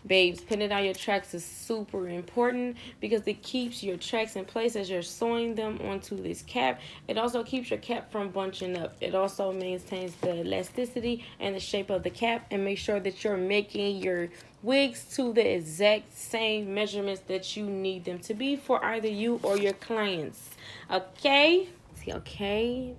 Babes, pinning down your tracks is super important because it keeps your tracks in place as you're sewing them onto this cap. It also keeps your cap from bunching up. It also maintains the elasticity and the shape of the cap, and make sure that you're making your wigs to the exact same measurements that you need them to be for either you or your clients. Okay? Okay.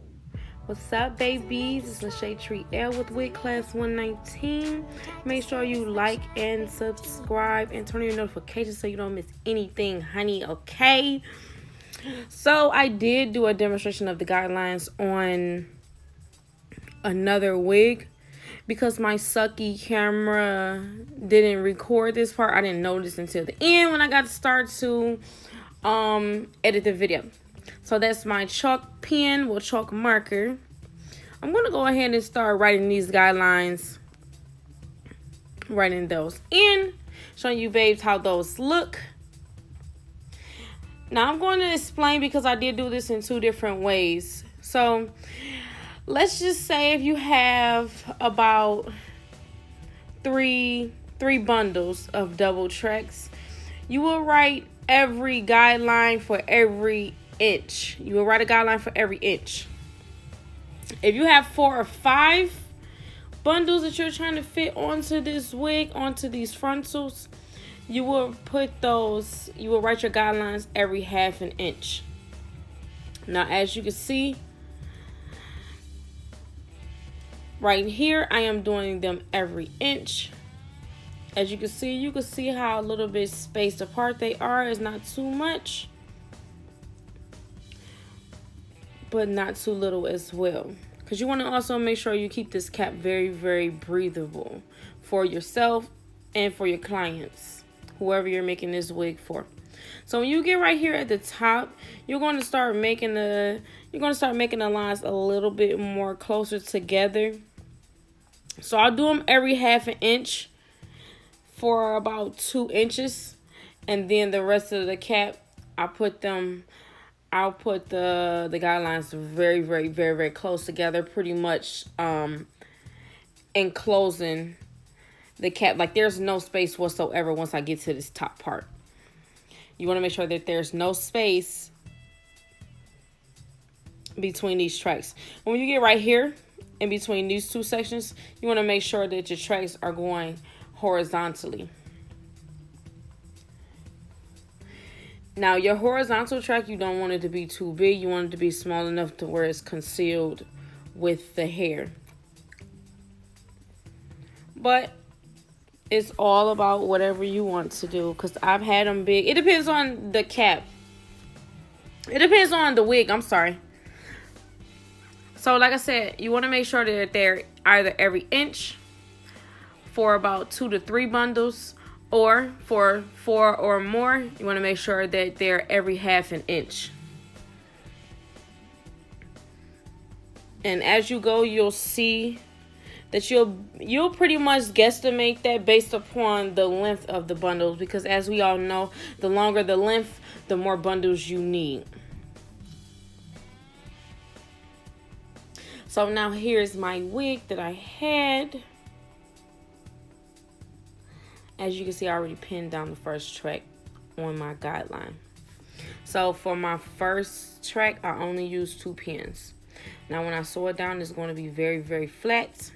What's up, babies? It's LASHAI TRIELE with Wig Class 119. Make sure you like and subscribe and turn on your notifications so you don't miss anything, honey, okay? So I did do a demonstration of the guidelines on another wig because my sucky camera didn't record this part. I didn't notice until the end when I got to start to edit the video. So that's my chalk pen with chalk marker. I'm going to go ahead and start writing these guidelines. Writing those in. Showing you babes how those look. Now I'm going to explain because I did do this in two different ways. So let's just say if you have about three bundles of double tracks, you will write every guideline for every inch. You will write a guideline for every inch. If you have 4 or 5 bundles that you're trying to fit onto this wig, onto these frontals, you will write your guidelines every 1/2 inch. Now, as you can see, right here, I am doing them every inch. As you can see how a little bit spaced apart they are. It's not too much, but not too little as well. Because you want to also make sure you keep this cap very, very breathable for yourself and for your clients, whoever you're making this wig for. So when you get right here at the top, you're going to start making the lines a little bit more closer together. So I'll do them every 1/2 inch for about 2 inches, and then the rest of the cap, I'll put the guidelines very, very, very, very close together, pretty much enclosing the cap. Like there's no space whatsoever once I get to this top part. You want to make sure that there's no space between these tracks. When you get right here in between these two sections, you want to make sure that your tracks are going horizontally. Now, your horizontal track, you don't want it to be too big. You want it to be small enough to where it's concealed with the hair. But it's all about whatever you want to do, because I've had them big. It depends on the cap. It depends on the wig. I'm sorry. So, like I said, you want to make sure that they're either every inch for about 2 to 3 bundles, or for 4 or more, you want to make sure that they're every 1/2 inch. And as you go, you'll see that you'll pretty much guesstimate that based upon the length of the bundles, because as we all know, the longer the length, the more bundles you need. So now here's my wig that I had. As you can see, I already pinned down the first track on my guideline. So for my first track, I only used 2 pins. Now when I sew it down, it's going to be very, very flat.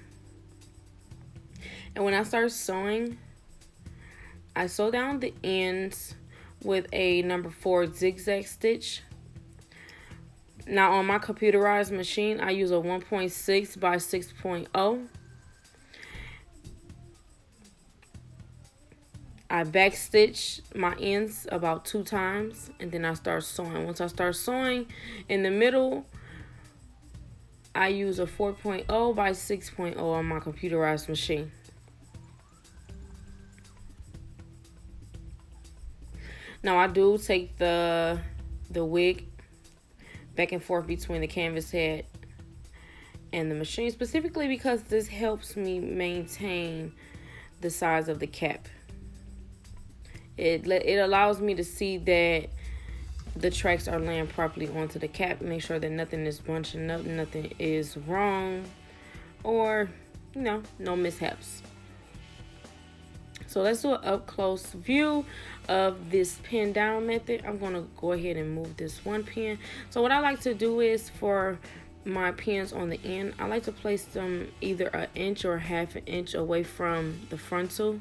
And when I start sewing, I sew down the ends with a number 4 zigzag stitch. Now on my computerized machine, I use a 1.6 by 6.0. I backstitch my ends about 2 times, and then I start sewing. Once I start sewing in the middle, I use a 4.0 by 6.0 on my computerized machine. Now I do take the wig back and forth between the canvas head and the machine, specifically because this helps me maintain the size of the cap. It allows me to see that the tracks are laying properly onto the cap. Make sure that nothing is bunching up, nothing is wrong, or no mishaps. So let's do an up close view of this pin down method. I'm going to go ahead and move this one pin. So what I like to do is, for my pins on the end, I like to place them either an inch or half an inch away from the frontal.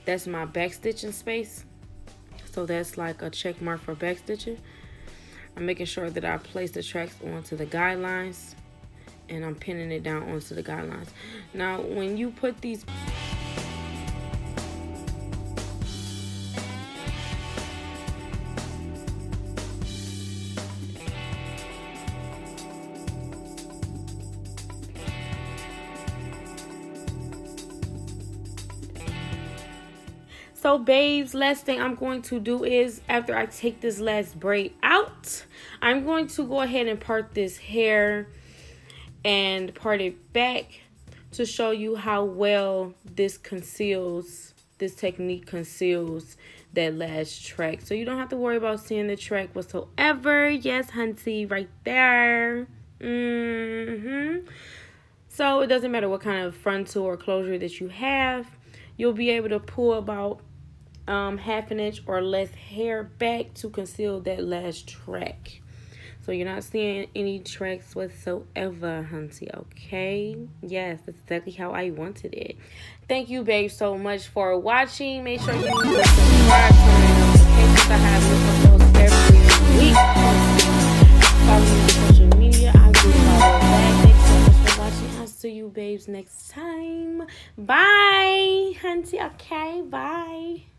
That's my back stitching space. So that's like a check mark for back stitching. I'm making sure that I place the tracks onto the guidelines, and I'm pinning it down onto the guidelines. Now when you put these So babes, last thing I'm going to do is, after I take this last braid out, I'm going to go ahead and part this hair and part it back to show you how well this technique conceals that last track. So you don't have to worry about seeing the track whatsoever. Yes, hunty, right there. So it doesn't matter what kind of frontal or closure that you have. You'll be able to pull about half an inch or less hair back to conceal that last track. So you're not seeing any tracks whatsoever, hunty, okay? Yes, that's exactly how I wanted it. Thank you, babe, so much for watching. Make sure you subscribe, turn on notifications. I have new uploads every week. Follow me on social media. I will follow back. Thanks so much for watching. I'll see you, babes, next time. Bye, hunty, okay? Bye.